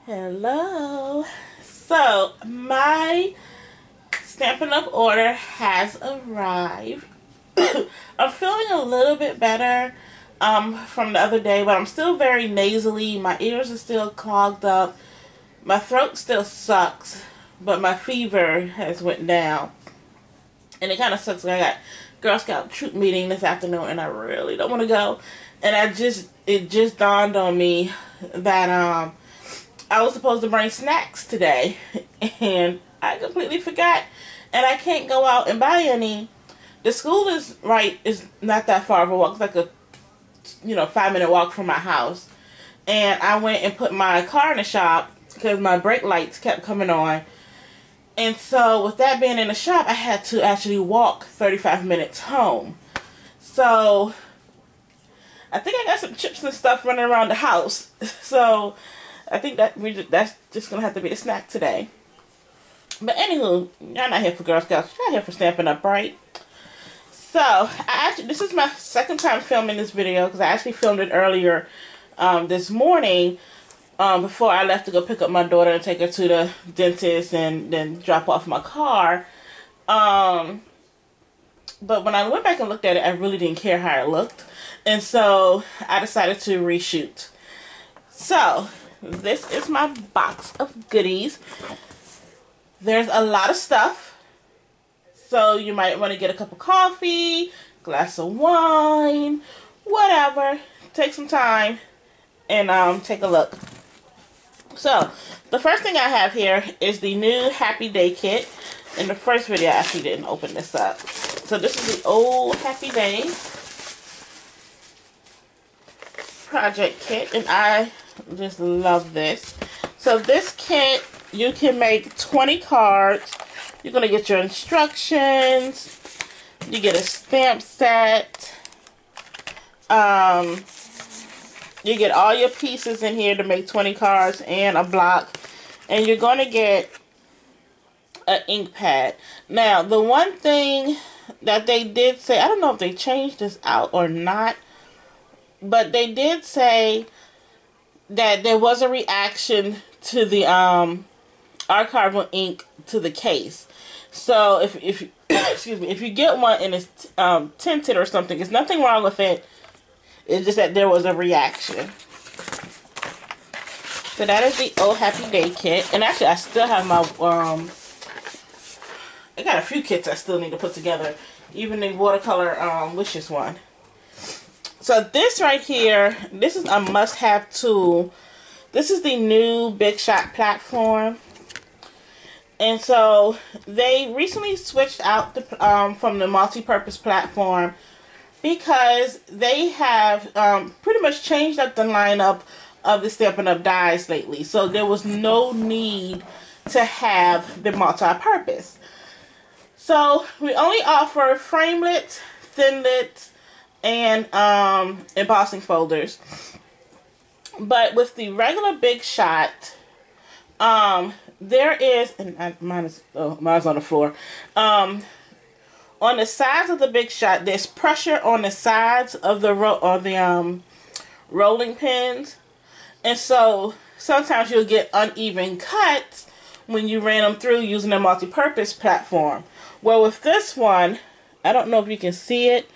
Hello. So my Stampin' Up order has arrived. I'm feeling a little bit better from the other day, but I'm still very nasally. My ears are still clogged up. My throat still sucks, but my fever has went down. And it kind of sucks. I got Girl Scout troop meeting this afternoon, and I really don't want to go. And it just dawned on me that I was supposed to bring snacks today, and I completely forgot, and I can't go out and buy any. The school is not that far of a walk. It's like a 5-minute walk from my house, and I went and put my car in the shop because my brake lights kept coming on. And so with that being in the shop, I had to actually walk 35 minutes home. So I think I got some chips and stuff running around the house. So I think that's just going to have to be the snack today. But anywho, y'all not here for Girl Scouts. Y'all here for Stampin' Up, right? So this is my second time filming this video because I actually filmed it earlier this morning. Before I left to go pick up my daughter and take her to the dentist and then drop off my car. But when I went back and looked at it, I really didn't care how it looked. And so I decided to reshoot. So this is my box of goodies. There's a lot of stuff. So you might want to get a cup of coffee, glass of wine, whatever. Take some time and take a look. So, the first thing I have here is the new Happy Day kit. In the first video, I actually didn't open this up. So, this is the old Happy Day project kit, and I just love this. So, this kit, you can make 20 cards. You're going to get your instructions. You get a stamp set. You get all your pieces in here to make 20 cards and a block. And you're going to get an ink pad. Now, the one thing that they did say, I don't know if they changed this out or not, but they did say that there was a reaction to the archival ink to the case. So, if excuse me, if you get one and it's tinted or something, there's nothing wrong with it. It's just that there was a reaction. So that is the old Happy Day kit. And actually, I still have my, I got a few kits I still need to put together. Even the watercolor Wishes one. So this right here, this is a must-have tool. This is the new Big Shot platform. And so they recently switched out from the multi-purpose platform, because they have pretty much changed up the lineup of the Stampin' Up dies lately. So there was no need to have the multi-purpose. So we only offer framelits, thinlits, and embossing folders. But with the regular Big Shot, there is, and mine's on the floor. On the sides of the Big Shot, there's pressure on the sides of the rolling pins, and so sometimes you'll get uneven cuts when you ran them through using a multi-purpose platform. Well, with this one, I don't know if you can see it,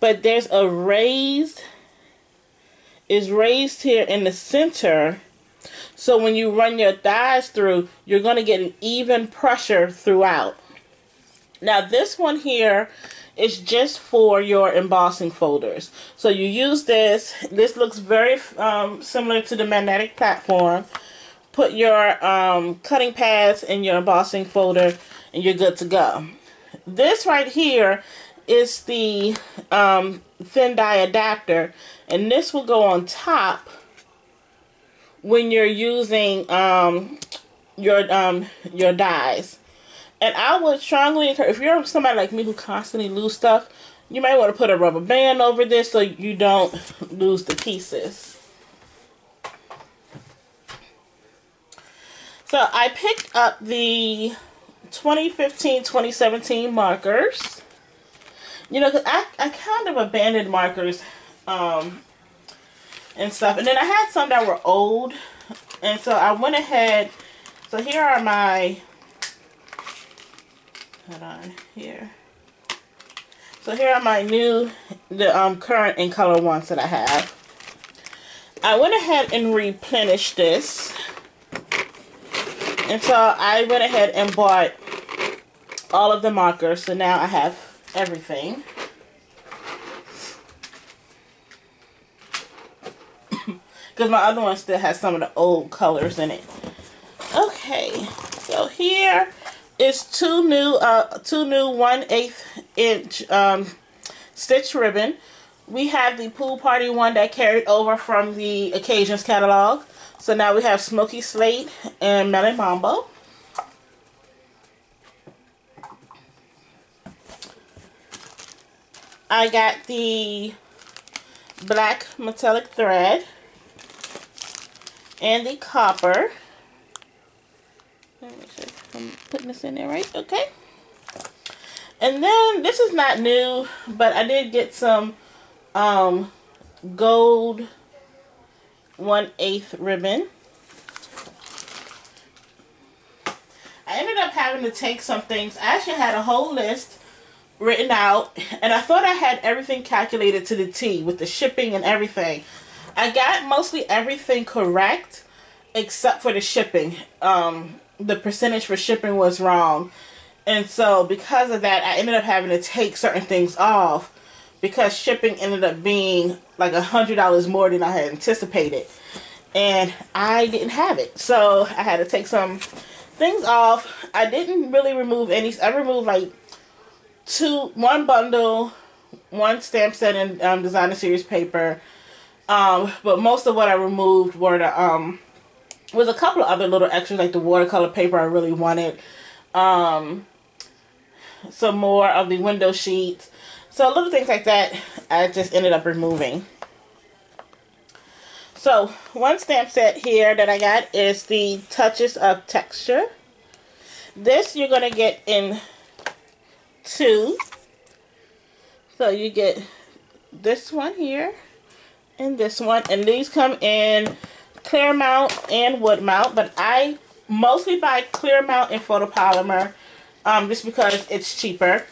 but there's a raised here in the center. So when you run your dies through, you're going to get an even pressure throughout. Now this one here is just for your embossing folders. So you use this. This looks very similar to the magnetic platform. Put your cutting pads in your embossing folder and you're good to go. This right here is the thin die adapter, and this will go on top when you're using your dies. And I would strongly encourage, if you're somebody like me who constantly lose stuff, you might want to put a rubber band over this so you don't lose the pieces. So I picked up the 2015-2017 markers. You know, 'cause I kind of abandoned markers and stuff. And then I had some that were old And so I went ahead, so here are my, hold on, here. So here are my new, the current in color ones that I have. I went ahead and replenished this. And so I went ahead and bought all of the markers. So now I have everything. Because my other one still has some of the old colors in it. Okay, so here is two new 1/8 inch stitch ribbon. We have the pool party one that carried over from the Occasions catalog. So now we have Smoky Slate and Melon Mambo. I got the black metallic thread and the copper. Let me make sure I'm putting this in there right. Okay. And then this is not new, but I did get some gold 1/8 ribbon. I ended up having to take some things. I actually had a whole list written out, and I thought I had everything calculated to the T with the shipping and everything. I got mostly everything correct except for the shipping. The percentage for shipping was wrong, and so because of that I ended up having to take certain things off because shipping ended up being like $100 more than I had anticipated, and I didn't have it, so I had to take some things off. I didn't really remove any. I removed like one bundle, one stamp set, and designer series paper. But most of what I removed were the was a couple of other little extras like the watercolor paper I really wanted. Some more of the window sheets. So little things like that I just ended up removing. So one stamp set here that I got is the Touches of Texture. This you're going to get in 2. So you get this one here and this one, and these come in clear mount and wood mount, but I mostly buy clear mount and photopolymer just because it's cheaper.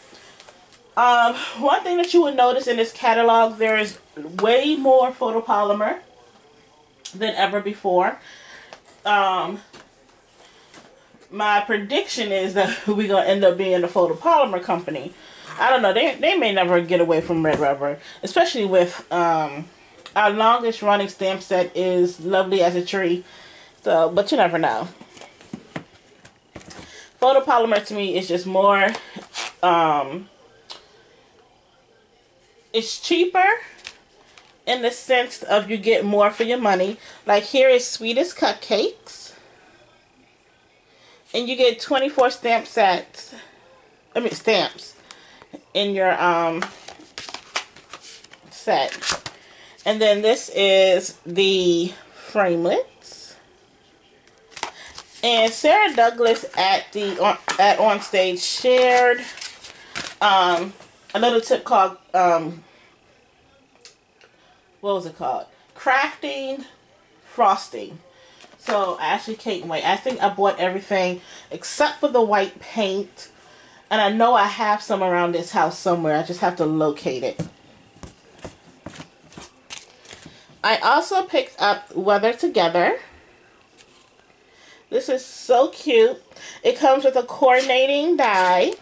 One thing that you would notice in this catalog, there is way more photopolymer than ever before. My prediction is that we're going to end up being a photopolymer company. I don't know. They may never get away from red rubber, especially with our longest running stamp set is Lovely as a Tree. So, but you never know. Photopolymer to me is just more, it's cheaper in the sense of you get more for your money. Like here is Sweetest Cupcakes. And you get 24 stamp sets. Stamps in your set. And then this is the Framelits. And Sarah Douglas at Onstage shared a little tip called what was it called? Crafting Frosting. So I actually can't wait. I think I bought everything except for the white paint. And I know I have some around this house somewhere. I just have to locate it. I also picked up Weather Together. This is so cute. It comes with a coordinating die.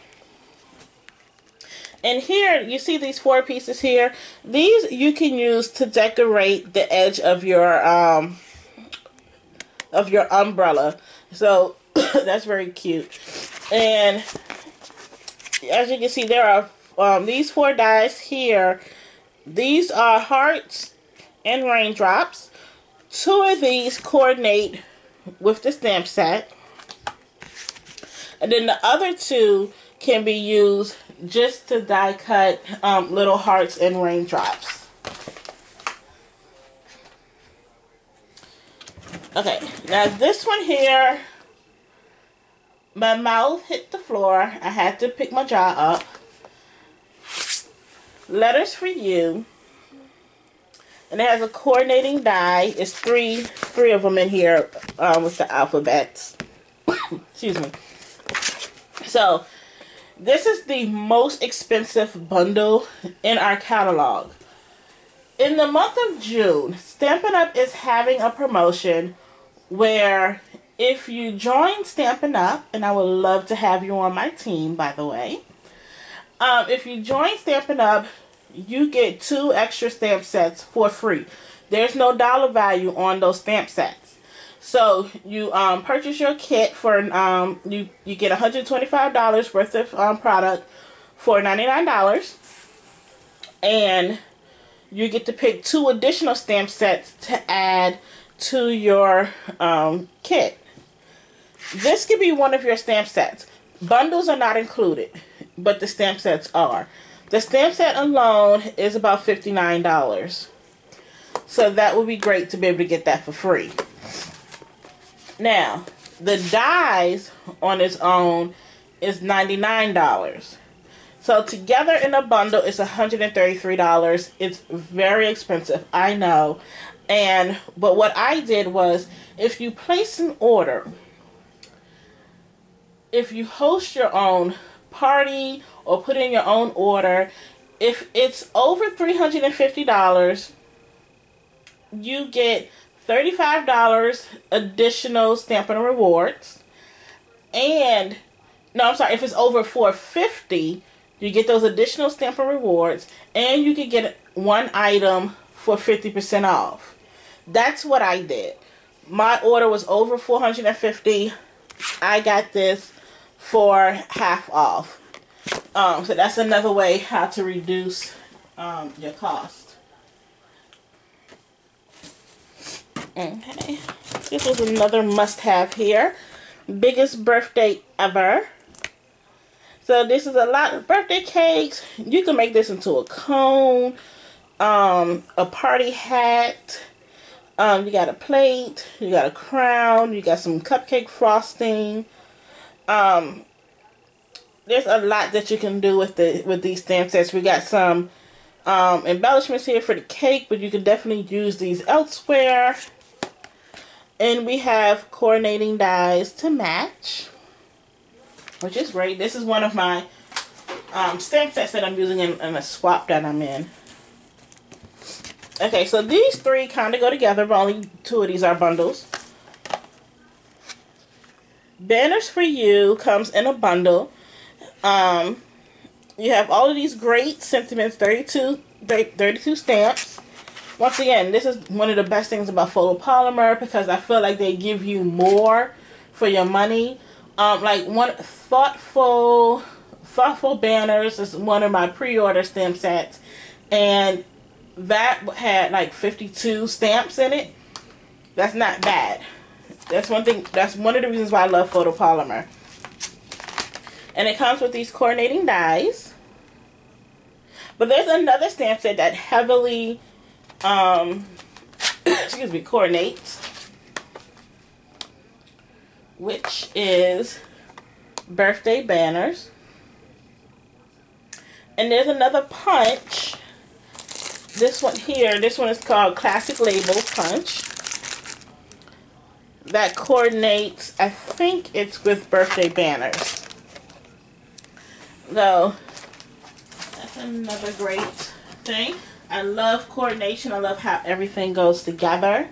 And here, you see these 4 pieces here. These you can use to decorate the edge of your umbrella. So that's very cute. And as you can see, there are these 4 dies here. These are hearts and raindrops. 2 of these coordinate with the stamp set. And then the other 2 can be used just to die cut little hearts and raindrops. Okay, now this one here, my mouth hit the floor. I had to pick my jaw up. Letters for You. And it has a coordinating die. It's three of them in here with the alphabets. Excuse me. So, this is the most expensive bundle in our catalog. In the month of June, Stampin' Up! Is having a promotion where if you join Stampin' Up!, and I would love to have you on my team, by the way. If you join Stampin' Up!, you get 2 extra stamp sets for free. There's no dollar value on those stamp sets. So you purchase your kit for you get $125 worth of product for $99, and you get to pick 2 additional stamp sets to add to your kit. This could be one of your stamp sets. Bundles are not included, but the stamp sets are. The stamp set alone is about $59. So that would be great to be able to get that for free. Now, the dies on its own is $99. So together in a bundle, it's $133. It's very expensive, I know. But what I did was, if you place an order, if you host your own party or put in your own order, if it's over $350, you get $35 additional Stampin' Rewards. And no, I'm sorry, if it's over $450, you get those additional Stampin' Rewards, and you can get one item for 50% off. That's what I did. My order was over $450. I got this for half off. So that's another way how to reduce your cost. Okay, this was another must-have here. Biggest birthday ever. So this is a lot of birthday cakes. You can make this into a cone, a party hat. You got a plate, you got a crown, you got some cupcake frosting. There's a lot that you can do with these stamp sets. We got some embellishments here for the cake, but you can definitely use these elsewhere. And we have coordinating dies to match, which is great. This is one of my stamp sets that I'm using in a swap that I'm in. Okay, so these 3 kind of go together, but only 2 of these are bundles. Banners for You comes in a bundle. You have all of these great sentiments, 32 stamps. Once again, this is one of the best things about photopolymer, because I feel like they give you more for your money. Like one thoughtful banners is one of my pre-order stamp sets, and that had like 52 stamps in it. That's not bad. That's one thing. That's one of the reasons why I love photopolymer. And it comes with these coordinating dies. But there's another stamp set that heavily excuse me, coordinates, which is birthday banners. And there's another punch. This one here, this one is called Classic Label Punch. That coordinates, I think it's with birthday banners. So, that's another great thing. I love coordination. I love how everything goes together.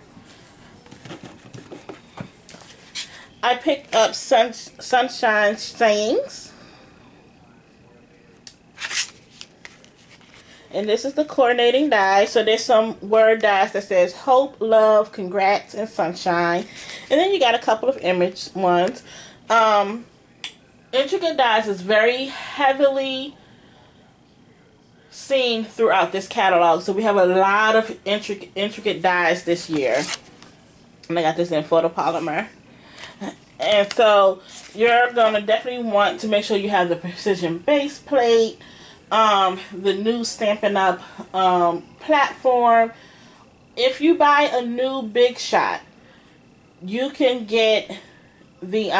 I picked up Sunshine Sayings. And this is the coordinating die. So there's some word dies that says hope, love, congrats, and sunshine. And then you got a couple of image ones. Intricate dies is very heavily seen throughout this catalog. So we have a lot of intricate dies this year. And I got this in photopolymer. And so you're going to definitely want to make sure you have the precision base plate, the new Stampin' Up platform. If you buy a new Big Shot, you can get the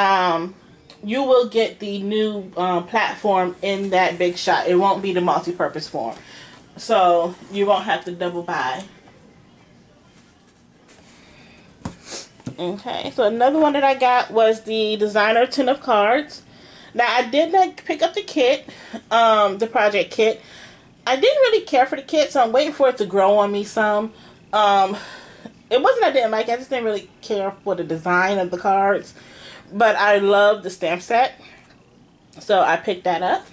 you will get the new platform in that Big Shot. It won't be the multi-purpose form, so you won't have to double buy. Okay, so another one that I got was the designer 10 of cards. Now I did not pick up the kit, the project kit. I didn't really care for the kit, so I'm waiting for it to grow on me some. It wasn't I didn't like it, I just didn't really care for the design of the cards. But I love the stamp set, so I picked that up.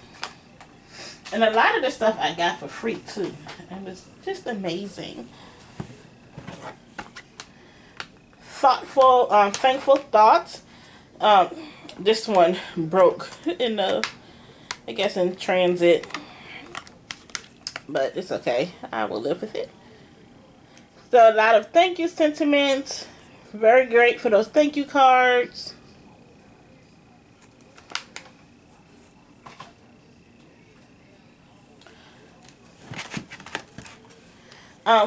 And a lot of the stuff I got for free too. It was just amazing. Thoughtful, thankful thoughts. This one broke in the, I guess in transit, but it's okay. I will live with it. So a lot of thank you sentiments. Very great for those thank you cards.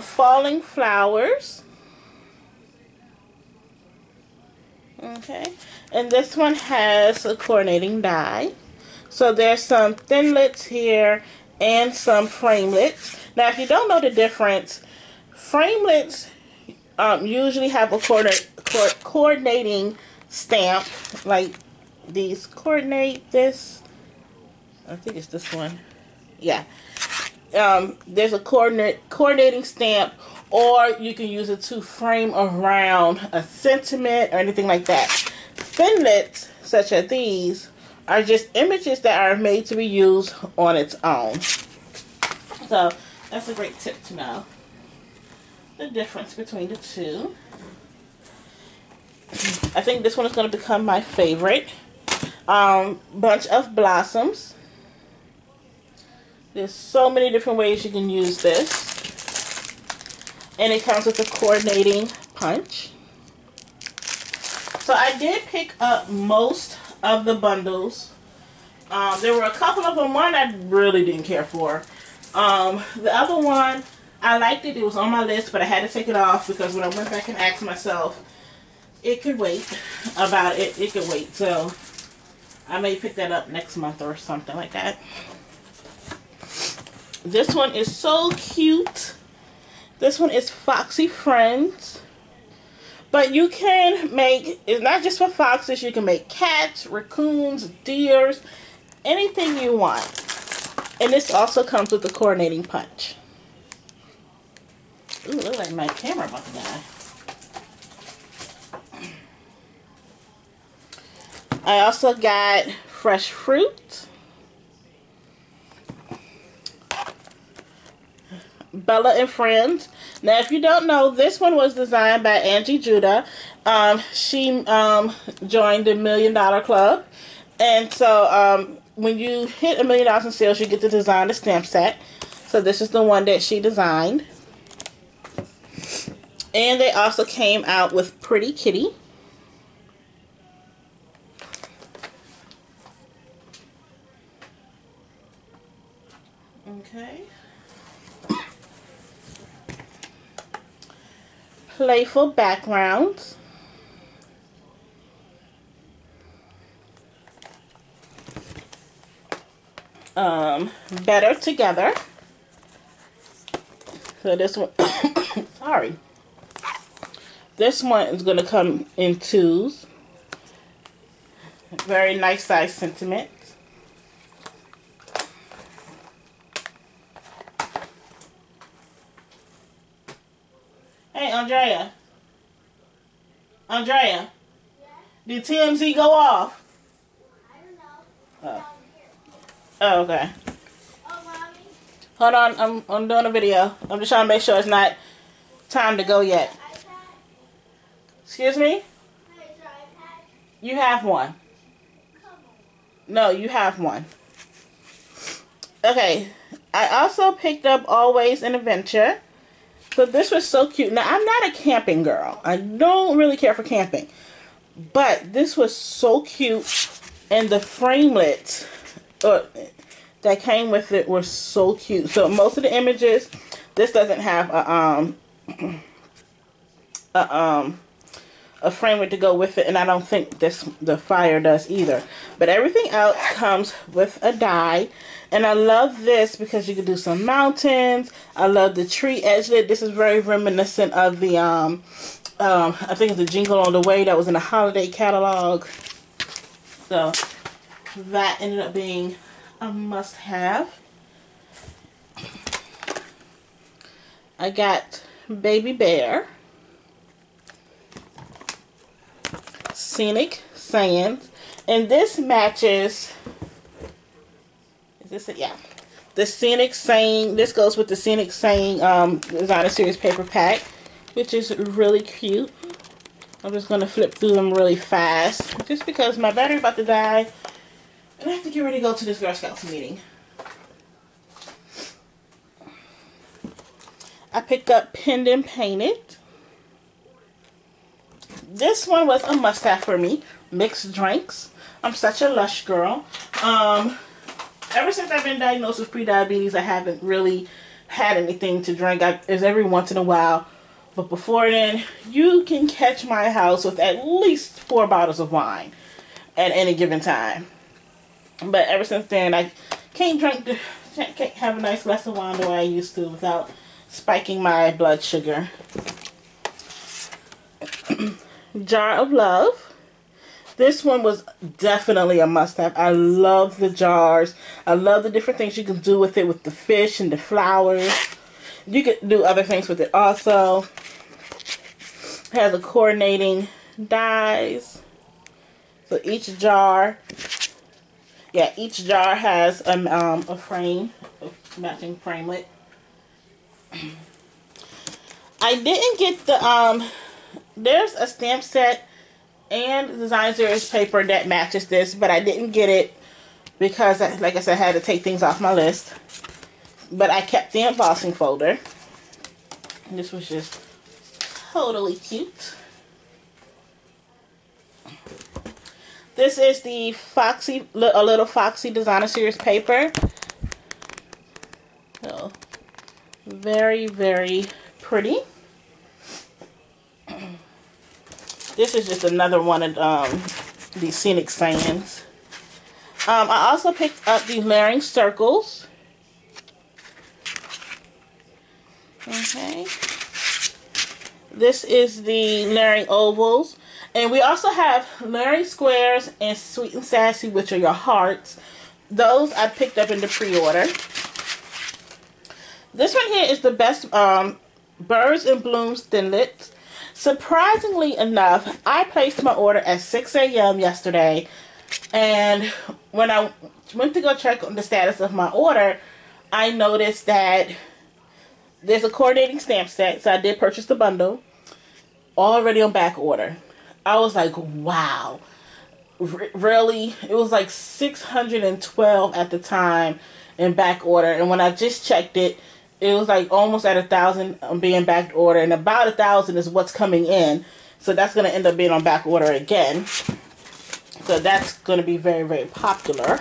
Falling flowers. Okay, and this one has a coordinating die. So there's some thinlits here and some framelits. Now, if you don't know the difference, framelits usually have a coordinating stamp, like these coordinate this. I think it's this one. Yeah. There's a coordinating stamp, or you can use it to frame around a sentiment or anything like that. Thinlits, such as these, are just images that are made to be used on its own. So that's a great tip to know the difference between the two. I think this one is going to become my favorite. Bunch of blossoms. There's so many different ways you can use this. And it comes with a coordinating punch. So I did pick up most of the bundles. There were a couple of them. One I really didn't care for. The other one, I liked it. It was on my list, but I had to take it off because when I went back and asked myself, it could wait. It could wait. So I may pick that up next month or something like that. This one is so cute. This one is Foxy Friends. But you can make, it's not just for foxes, you can make cats, raccoons, deers, anything you want. And this also comes with a coordinating punch. Ooh, looks like my camera about to die. I also got fresh fruit. Bella and Friends. Now, if you don't know, this one was designed by Angie Judah. She joined the $1 Million Club. And so, when you hit $1 million in sales, you get to design the stamp set. So, this is the one that she designed. And they also came out with Pretty Kitty. Okay. Playful backgrounds. Better Together. So this one, sorry. This one is going to come in twos. Very nice size sentiment. Hey, Andrea. Andrea. Yeah? Did TMZ go off? I don't know. Oh, okay. Oh, Mommy. Hold on, I'm doing a video. I'm just trying to make sure it's not time to go yet. Excuse me? You have one. No, you have one. Okay. I also picked up Always an Adventure. So this was so cute. Now, I'm not a camping girl. I don't really care for camping. But this was so cute. And the framelits that came with it were so cute. So most of the images, this doesn't have a framelit to go with it. And I don't think the fire does either. But everything else comes with a die. And I love this because you can do some mountains. I love the tree edgelet. This is very reminiscent of the I think it's a Jingle on the Way that was in the holiday catalog. So that ended up being a must-have. I got Baby Bear, Scenic Sands, and this matches, is this it? Yeah. The Scenic Saying, this goes with the Scenic Saying Designer Series paper pack, which is really cute. I'm just going to flip through them really fast, just because my battery's about to die, and I have to get ready to go to this Girl Scouts meeting. I picked up Pinned and Painted. This one was a must-have for me. Mixed drinks. I'm such a Lush girl. Ever since I've been diagnosed with prediabetes, I haven't really had anything to drink. It's every once in a while. But before then, you can catch my house with at least 4 bottles of wine at any given time. But ever since then, I can't have a nice glass of wine the way I used to without spiking my blood sugar. Jar of Love. This one was definitely a must-have. I love the jars. I love the different things you can do with it, with the fish and the flowers. You could do other things with it also. It has a coordinating dies. So each jar, each jar has a frame, a matching framelit. I didn't get the there's a stamp set and Design Series paper that matches this, but I didn't get it because, like I said, I had to take things off my list. But I kept the embossing folder. This was just totally cute. This is the a little Foxy Designer Series paper. So, very, very pretty. This is just another one of the Scenic Sands. I also picked up the Layering Circles. Okay. This is the Layering Ovals. And we also have Layering Squares and Sweet and Sassy, which are your hearts. Those I picked up in the pre-order. This one here is the best Birds and Blooms Thinlits. Surprisingly enough, I placed my order at 6 a.m. yesterday, and when I went to go check on the status of my order, I noticed that there's a coordinating stamp set, so I did purchase the bundle, already on back order. I was like, wow, really? It was like 612 at the time in back order, and when I just checked it, it was like almost at 1,000 being back order, and about 1,000 is what's coming in. So that's going to end up being on back order again. So that's going to be very, very popular.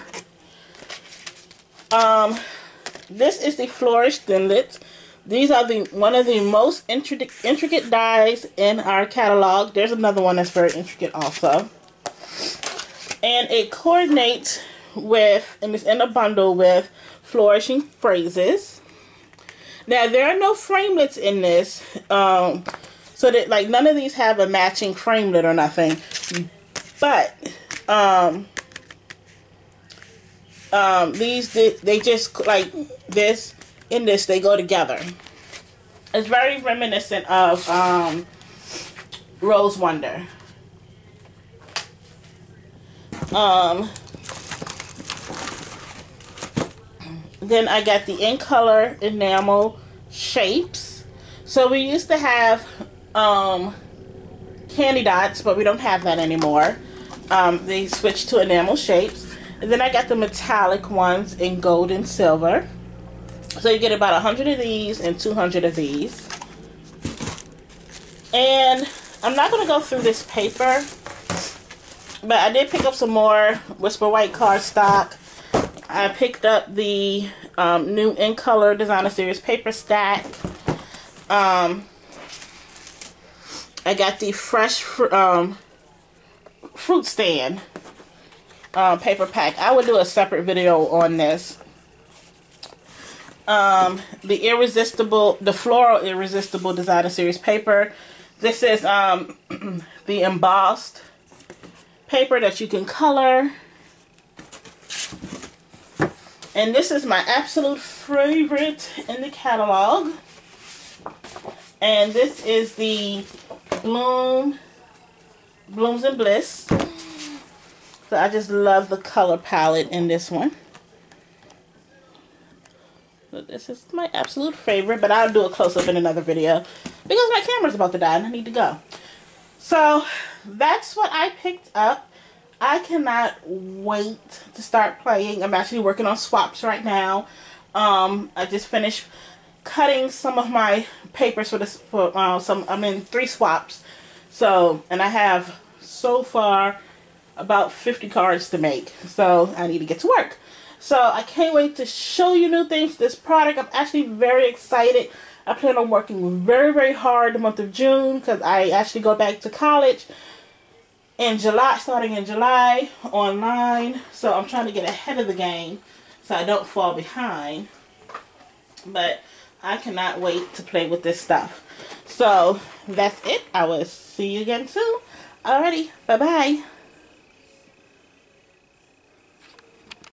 This is the Flourish Thinlits. These are one of the most intricate dies in our catalog. There's another one that's very intricate also. And it coordinates with, and it's in a bundle with Flourishing Phrases. Now, there are no framelits in this, so that, like, none of these have a matching framelit or nothing, but, these, they just, like, this and this, they go together. It's very reminiscent of, Rose Wonder. Then I got the In Color Enamel Shapes. So we used to have candy dots, but we don't have that anymore. They switched to enamel shapes. And then I got the metallic ones in gold and silver. So you get about 100 of these and 200 of these. And I'm not going to go through this paper, but I did pick up some more Whisper White cardstock. I picked up the new In Color Designer Series paper stack. I got the Fresh Fruit Stand paper pack. I would do a separate video on this. The Floral Irresistible Designer Series paper. This is the embossed paper that you can color. And this is my absolute favorite in the catalog. And this is the Blooms and Bliss. So I just love the color palette in this one. So this is my absolute favorite, but I'll do a close-up in another video because my camera's about to die and I need to go. So that's what I picked up. I cannot wait to start playing. I'm actually working on swaps right now. I just finished cutting some of my papers for this. I'm in 3 swaps. So, and I have so far about 50 cards to make. So I need to get to work. So I can't wait to show you new things. This product, I'm actually very excited. I plan on working very, very hard the month of June because I actually go back to college in July, starting in July, online. So I'm trying to get ahead of the game so I don't fall behind. But I cannot wait to play with this stuff. So that's it. I will see you again soon. Alrighty, bye-bye.